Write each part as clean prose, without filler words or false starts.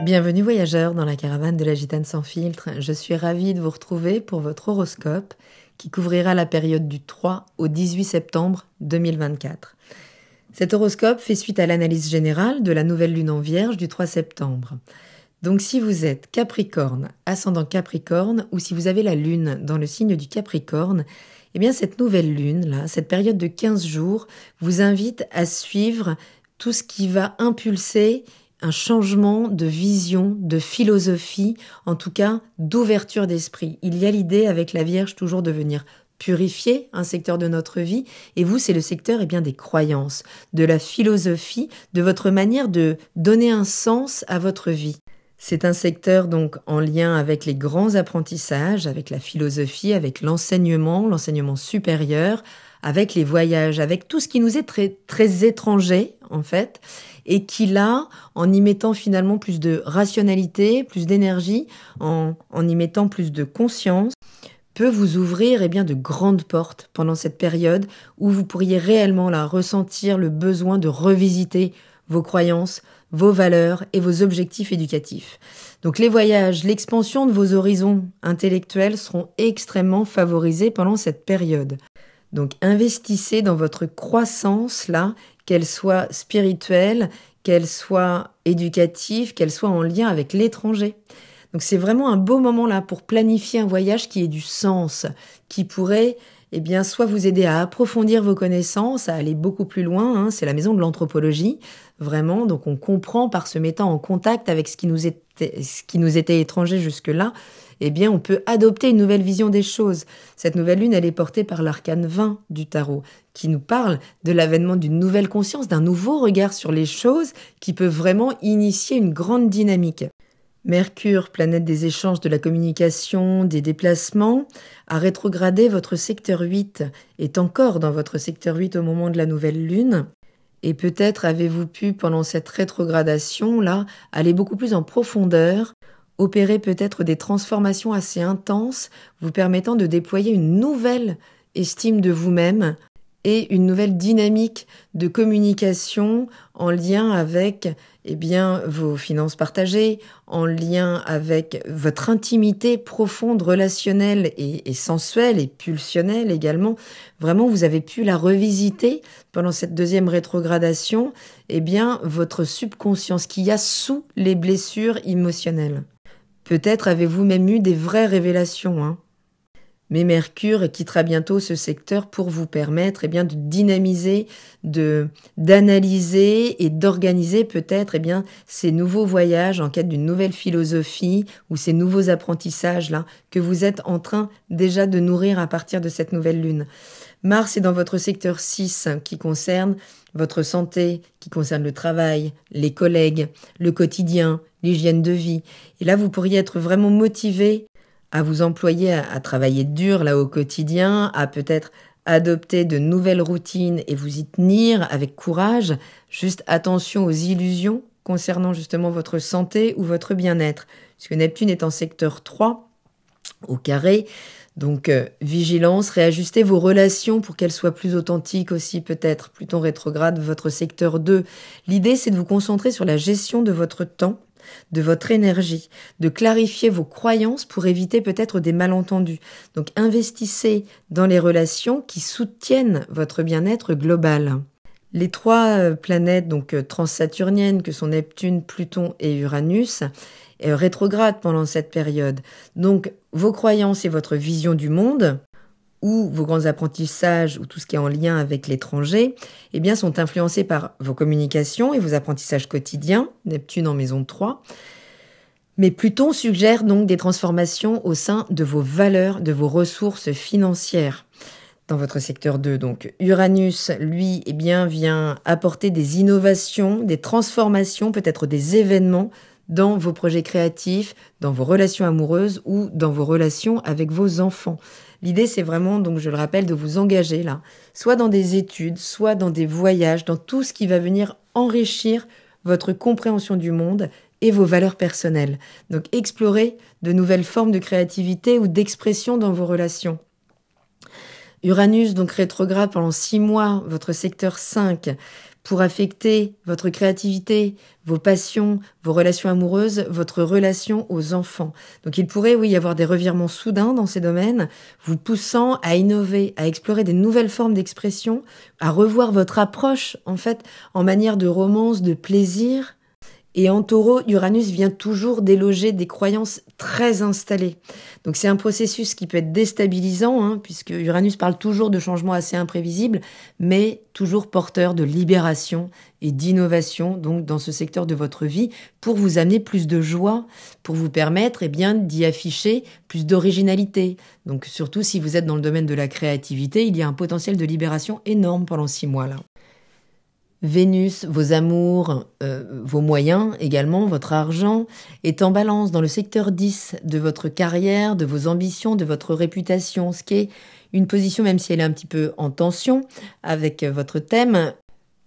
Bienvenue voyageurs dans la caravane de la Gitane sans filtre. Je suis ravie de vous retrouver pour votre horoscope qui couvrira la période du 3 au 18 septembre 2024. Cet horoscope fait suite à l'analyse générale de la nouvelle lune en Vierge du 3 septembre. Donc si vous êtes Capricorne, ascendant Capricorne, ou si vous avez la lune dans le signe du Capricorne, eh bien cette nouvelle lune, cette période de 15 jours, vous invite à suivre tout ce qui va impulser un changement de vision, de philosophie, en tout cas d'ouverture d'esprit. Il y a l'idée avec la Vierge toujours de venir purifier un secteur de notre vie, et vous, c'est le secteur des croyances, de la philosophie, de votre manière de donner un sens à votre vie. C'est un secteur donc en lien avec les grands apprentissages, avec la philosophie, avec l'enseignement supérieur, avec les voyages, avec tout ce qui nous est très, très étranger en fait, et qui là, en y mettant finalement plus de rationalité, plus d'énergie, en y mettant plus de conscience, peut vous ouvrir de grandes portes pendant cette période où vous pourriez réellement ressentir le besoin de revisiter vos croyances, vos valeurs et vos objectifs éducatifs. Donc les voyages, l'expansion de vos horizons intellectuels seront extrêmement favorisés pendant cette période. Donc investissez dans votre croissance qu'elle soit spirituelle, qu'elle soit éducative, qu'elle soit en lien avec l'étranger. Donc c'est vraiment un beau moment pour planifier un voyage qui ait du sens, qui pourrait soit vous aider à approfondir vos connaissances, à aller beaucoup plus loin. C'est la maison de l'anthropologie, vraiment. Donc on comprend par se mettant en contact avec ce qui nous était étranger jusque-là, on peut adopter une nouvelle vision des choses. Cette nouvelle lune, elle est portée par l'arcane 20 du tarot, qui nous parle de l'avènement d'une nouvelle conscience, d'un nouveau regard sur les choses qui peut vraiment initier une grande dynamique. Mercure, planète des échanges, de la communication, des déplacements, a rétrogradé votre secteur 8, est encore dans votre secteur 8 au moment de la nouvelle lune. Et peut-être avez-vous pu, pendant cette rétrogradation, aller beaucoup plus en profondeur, opérer peut-être des transformations assez intenses, vous permettant de déployer une nouvelle estime de vous-même et une nouvelle dynamique de communication en lien avec vos finances partagées, en lien avec votre intimité profonde, relationnelle et sensuelle et pulsionnelle également. Vraiment, vous avez pu la revisiter pendant cette deuxième rétrogradation, votre subconscience qui y a sous les blessures émotionnelles. Peut-être avez-vous même eu des vraies révélations, Mais Mercure quittera bientôt ce secteur pour vous permettre de dynamiser, d'analyser et d'organiser peut-être ces nouveaux voyages en quête d'une nouvelle philosophie ou ces nouveaux apprentissages que vous êtes en train déjà de nourrir à partir de cette nouvelle lune. Mars est dans votre secteur 6 qui concerne votre santé, qui concerne le travail, les collègues, le quotidien, l'hygiène de vie. Et là, vous pourriez être vraiment motivé à vous employer à travailler dur au quotidien, à peut-être adopter de nouvelles routines et vous y tenir avec courage. Juste attention aux illusions concernant justement votre santé ou votre bien-être. Puisque Neptune est en secteur 3, au carré. Donc vigilance, réajustez vos relations pour qu'elles soient plus authentiques aussi peut-être. Pluton rétrograde votre secteur 2. L'idée c'est de vous concentrer sur la gestion de votre temps, de votre énergie, de clarifier vos croyances pour éviter peut-être des malentendus. Donc investissez dans les relations qui soutiennent votre bien-être global. Les 3 planètes transsaturniennes que sont Neptune, Pluton et Uranus rétrogradent pendant cette période. Donc vos croyances et votre vision du monde ou vos grands apprentissages ou tout ce qui est en lien avec l'étranger, sont influencés par vos communications et vos apprentissages quotidiens, Neptune en maison 3. Mais Pluton suggère donc des transformations au sein de vos valeurs, de vos ressources financières. Dans votre secteur 2, donc Uranus, lui, vient apporter des innovations, des transformations, peut-être des événements dans vos projets créatifs, dans vos relations amoureuses ou dans vos relations avec vos enfants. L'idée, c'est vraiment, donc je le rappelle, de vous engager soit dans des études, soit dans des voyages, dans tout ce qui va venir enrichir votre compréhension du monde et vos valeurs personnelles. Donc explorez de nouvelles formes de créativité ou d'expression dans vos relations. Uranus donc rétrograde pendant 6 mois, votre secteur 5, pour affecter votre créativité, vos passions, vos relations amoureuses, votre relation aux enfants. Donc il pourrait, oui, y avoir des revirements soudains dans ces domaines, vous poussant à innover, à explorer des nouvelles formes d'expression, à revoir votre approche, en fait, en manière de romance, de plaisir. Et en taureau, Uranus vient toujours déloger des croyances très installées. Donc c'est un processus qui peut être déstabilisant, puisque Uranus parle toujours de changements assez imprévisibles, mais toujours porteur de libération et d'innovation donc dans ce secteur de votre vie, pour vous amener plus de joie, pour vous permettre d'y afficher plus d'originalité. Donc surtout si vous êtes dans le domaine de la créativité, il y a un potentiel de libération énorme pendant 6 mois là. Vénus, vos amours, vos moyens également, votre argent, est en balance dans le secteur 10 de votre carrière, de vos ambitions, de votre réputation, ce qui est une position, même si elle est un petit peu en tension avec votre thème,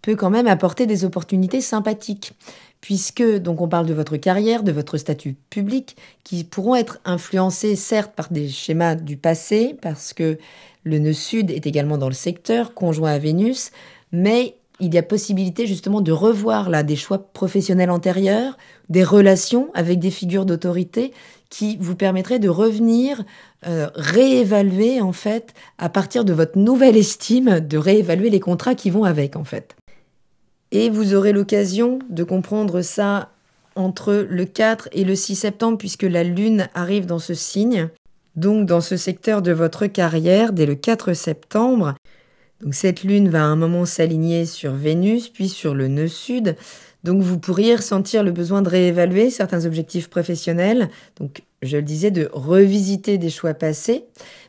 peut quand même apporter des opportunités sympathiques. Puisque, donc on parle de votre carrière, de votre statut public, qui pourront être influencés certes par des schémas du passé, parce que le nœud sud est également dans le secteur, conjoint à Vénus, mais il y a possibilité justement de revoir là des choix professionnels antérieurs, des relations avec des figures d'autorité qui vous permettraient de revenir réévaluer en fait à partir de votre nouvelle estime, de réévaluer les contrats qui vont avec en fait. Et vous aurez l'occasion de comprendre ça entre le 4 et le 6 septembre puisque la Lune arrive dans ce signe, donc dans ce secteur de votre carrière dès le 4 septembre. Donc cette lune va à un moment s'aligner sur Vénus, puis sur le nœud sud. Donc vous pourriez ressentir le besoin de réévaluer certains objectifs professionnels. Donc je le disais, de revisiter des choix passés.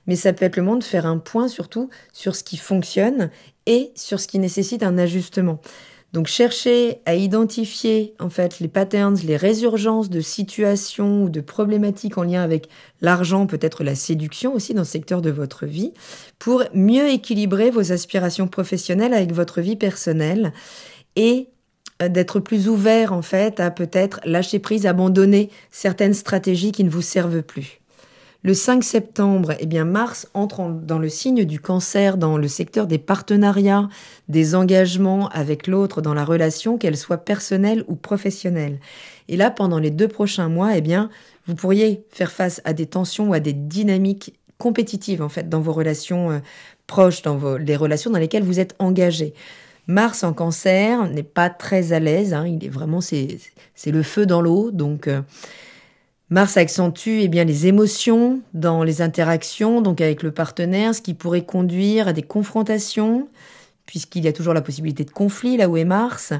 Mais ça peut être le moment de faire un point surtout sur ce qui fonctionne et sur ce qui nécessite un ajustement. Donc cherchez à identifier en fait les patterns, les résurgences de situations ou de problématiques en lien avec l'argent, peut-être la séduction aussi dans ce secteur de votre vie, pour mieux équilibrer vos aspirations professionnelles avec votre vie personnelle et d'être plus ouvert en fait à peut-être lâcher prise, abandonner certaines stratégies qui ne vous servent plus. Le 5 septembre, Mars entre dans le signe du Cancer, dans le secteur des partenariats, des engagements avec l'autre dans la relation, qu'elle soit personnelle ou professionnelle. Et là, pendant les 2 prochains mois, vous pourriez faire face à des tensions ou à des dynamiques compétitives en fait dans vos relations proches, dans les relations dans lesquelles vous êtes engagé. Mars en Cancer n'est pas très à l'aise, il est vraiment c'est le feu dans l'eau, donc Mars accentue les émotions dans les interactions, donc avec le partenaire, ce qui pourrait conduire à des confrontations, puisqu'il y a toujours la possibilité de conflit là où est Mars,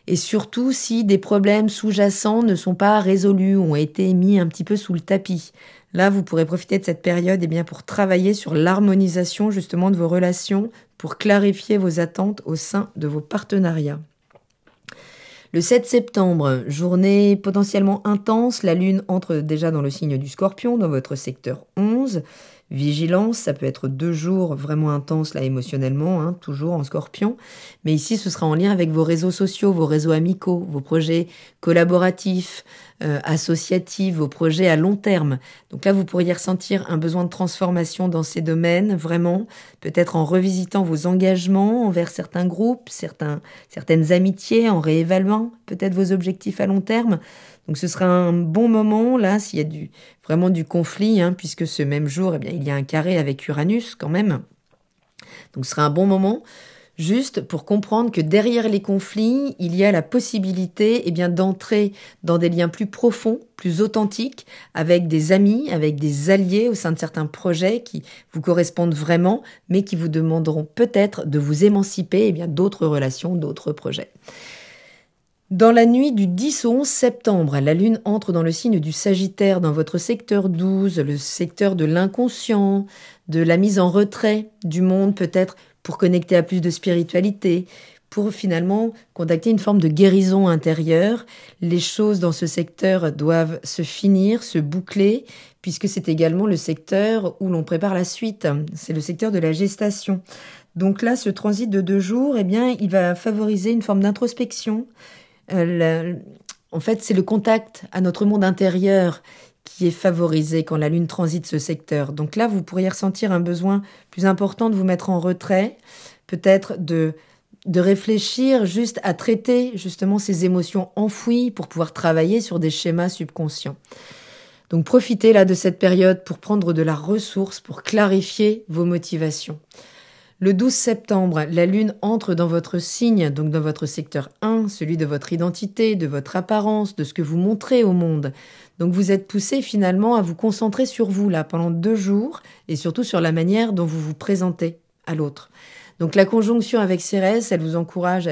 et surtout si des problèmes sous-jacents ne sont pas résolus, ont été mis un petit peu sous le tapis. Là, vous pourrez profiter de cette période pour travailler sur l'harmonisation justement de vos relations, pour clarifier vos attentes au sein de vos partenariats. Le 7 septembre, journée potentiellement intense, la Lune entre déjà dans le signe du Scorpion, dans votre secteur 11. Vigilance, ça peut être 2 jours vraiment intenses là émotionnellement, toujours en Scorpion. Mais ici, ce sera en lien avec vos réseaux sociaux, vos réseaux amicaux, vos projets collaboratifs, associatifs, vos projets à long terme. Donc là, vous pourriez ressentir un besoin de transformation dans ces domaines, vraiment, peut-être en revisitant vos engagements envers certains groupes, certaines amitiés, en réévaluant peut-être vos objectifs à long terme. Donc ce sera un bon moment, là, s'il y a vraiment du conflit, puisque ce même jour, il y a un carré avec Uranus quand même. Donc ce sera un bon moment, juste pour comprendre que derrière les conflits, il y a la possibilité d'entrer dans des liens plus profonds, plus authentiques, avec des amis, avec des alliés au sein de certains projets qui vous correspondent vraiment, mais qui vous demanderont peut-être de vous émanciper d'autres relations, d'autres projets. Dans la nuit du 10 au 11 septembre, la Lune entre dans le signe du Sagittaire, dans votre secteur 12, le secteur de l'inconscient, de la mise en retrait du monde, peut-être pour connecter à plus de spiritualité, pour finalement contacter une forme de guérison intérieure. Les choses dans ce secteur doivent se finir, se boucler, puisque c'est également le secteur où l'on prépare la suite. C'est le secteur de la gestation. Donc là, ce transit de 2 jours, il va favoriser une forme d'introspection. En fait, c'est le contact à notre monde intérieur qui est favorisé quand la Lune transite ce secteur. Donc là, vous pourriez ressentir un besoin plus important de vous mettre en retrait, peut-être de réfléchir juste à traiter justement ces émotions enfouies pour pouvoir travailler sur des schémas subconscients. Donc profitez là de cette période pour prendre de la ressource, pour clarifier vos motivations. Le 12 septembre, la Lune entre dans votre signe, donc dans votre secteur 1, celui de votre identité, de votre apparence, de ce que vous montrez au monde. Donc vous êtes poussé finalement à vous concentrer sur vous là pendant 2 jours et surtout sur la manière dont vous vous présentez à l'autre. Donc la conjonction avec Cérès, elle vous encourage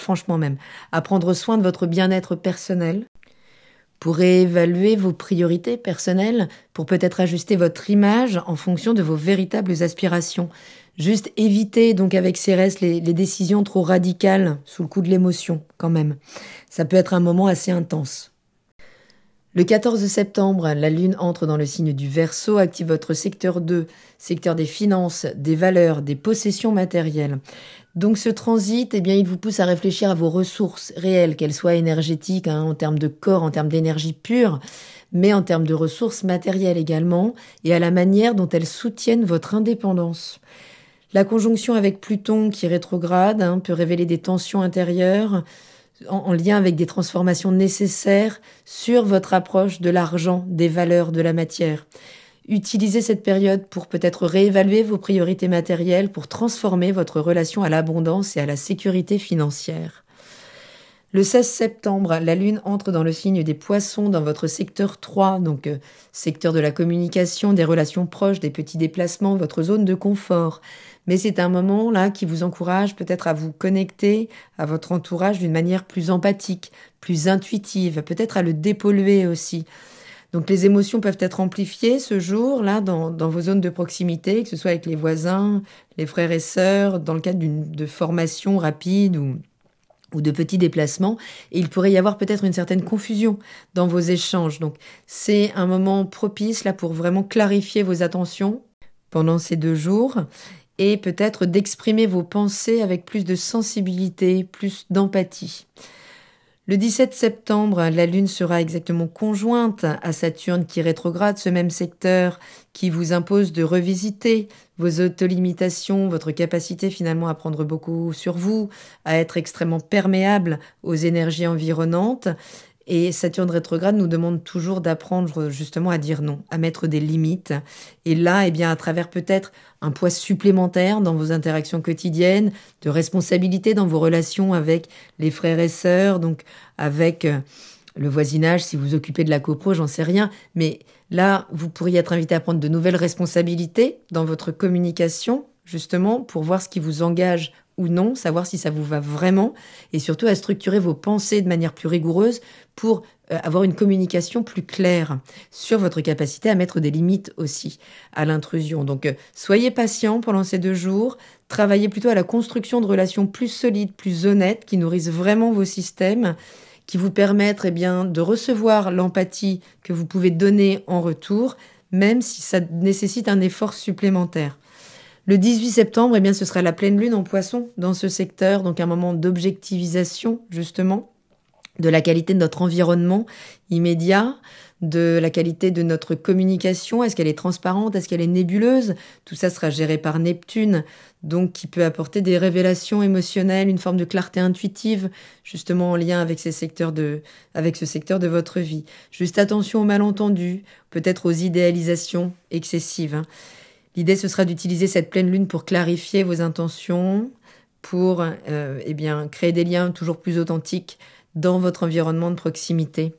franchement même à prendre soin de votre bien-être personnel, pour réévaluer vos priorités personnelles, pour peut-être ajuster votre image en fonction de vos véritables aspirations. Juste éviter donc avec Cérès les décisions trop radicales sous le coup de l'émotion quand même. Ça peut être un moment assez intense. Le 14 septembre, la Lune entre dans le signe du Verseau, active votre secteur 2, secteur des finances, des valeurs, des possessions matérielles. Donc ce transit, il vous pousse à réfléchir à vos ressources réelles, qu'elles soient énergétiques, en termes de corps, en termes d'énergie pure, mais en termes de ressources matérielles également, et à la manière dont elles soutiennent votre indépendance. La conjonction avec Pluton qui est rétrograde peut révéler des tensions intérieures, en lien avec des transformations nécessaires sur votre approche de l'argent, des valeurs, de la matière. Utilisez cette période pour peut-être réévaluer vos priorités matérielles, pour transformer votre relation à l'abondance et à la sécurité financière. Le 16 septembre, la Lune entre dans le signe des Poissons dans votre secteur 3, donc secteur de la communication, des relations proches, des petits déplacements, votre zone de confort. Mais c'est un moment là qui vous encourage peut-être à vous connecter à votre entourage d'une manière plus empathique, plus intuitive, peut-être à le dépolluer aussi. Donc les émotions peuvent être amplifiées ce jour-là dans vos zones de proximité, que ce soit avec les voisins, les frères et sœurs, dans le cadre de formations rapides ou de petits déplacements. Et il pourrait y avoir peut-être une certaine confusion dans vos échanges. Donc c'est un moment propice là pour vraiment clarifier vos attentions pendant ces 2 jours. Et peut-être d'exprimer vos pensées avec plus de sensibilité, plus d'empathie. Le 17 septembre, la Lune sera exactement conjointe à Saturne qui rétrograde ce même secteur, qui vous impose de revisiter vos autolimitations, votre capacité finalement à prendre beaucoup sur vous, à être extrêmement perméable aux énergies environnantes. Et Saturne rétrograde nous demande toujours d'apprendre justement à dire non, à mettre des limites. Et là, à travers peut-être un poids supplémentaire dans vos interactions quotidiennes, de responsabilité dans vos relations avec les frères et sœurs, donc avec le voisinage, si vous vous occupez de la copro, j'en sais rien. Mais là, vous pourriez être invité à prendre de nouvelles responsabilités dans votre communication, justement, pour voir ce qui vous engage ou non, savoir si ça vous va vraiment, et surtout à structurer vos pensées de manière plus rigoureuse pour avoir une communication plus claire sur votre capacité à mettre des limites aussi à l'intrusion. Donc soyez patient pendant ces 2 jours, travaillez plutôt à la construction de relations plus solides, plus honnêtes, qui nourrissent vraiment vos systèmes, qui vous permettent de recevoir l'empathie que vous pouvez donner en retour, même si ça nécessite un effort supplémentaire. Le 18 septembre, ce sera la pleine lune en Poisson dans ce secteur, donc un moment d'objectivisation justement de la qualité de notre environnement immédiat, de la qualité de notre communication. Est-ce qu'elle est transparente? Est-ce qu'elle est nébuleuse? Tout ça sera géré par Neptune, donc qui peut apporter des révélations émotionnelles, une forme de clarté intuitive, justement en lien avec ce secteur de votre vie. Juste attention aux malentendus, peut-être aux idéalisations excessives. L'idée, ce sera d'utiliser cette pleine lune pour clarifier vos intentions, pour créer des liens toujours plus authentiques dans votre environnement de proximité.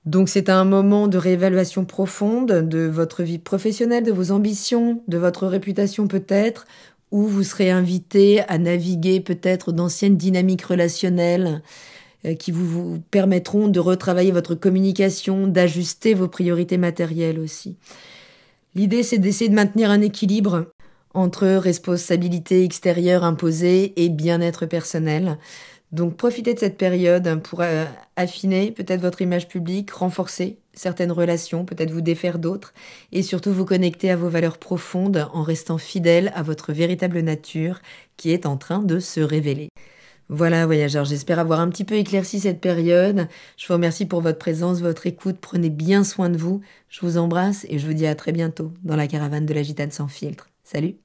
Donc c'est un moment de réévaluation profonde de votre vie professionnelle, de vos ambitions, de votre réputation peut-être, où vous serez invité à naviguer peut-être d'anciennes dynamiques relationnelles qui vous permettront de retravailler votre communication, d'ajuster vos priorités matérielles aussi. L'idée, c'est d'essayer de maintenir un équilibre entre responsabilité extérieure imposée et bien-être personnel. Donc profitez de cette période pour affiner peut-être votre image publique, renforcer certaines relations, peut-être vous défaire d'autres, et surtout vous connecter à vos valeurs profondes en restant fidèle à votre véritable nature qui est en train de se révéler. Voilà, voyageurs, j'espère avoir un petit peu éclairci cette période. Je vous remercie pour votre présence, votre écoute. Prenez bien soin de vous. Je vous embrasse et je vous dis à très bientôt dans la caravane de la Gitane sans filtre. Salut!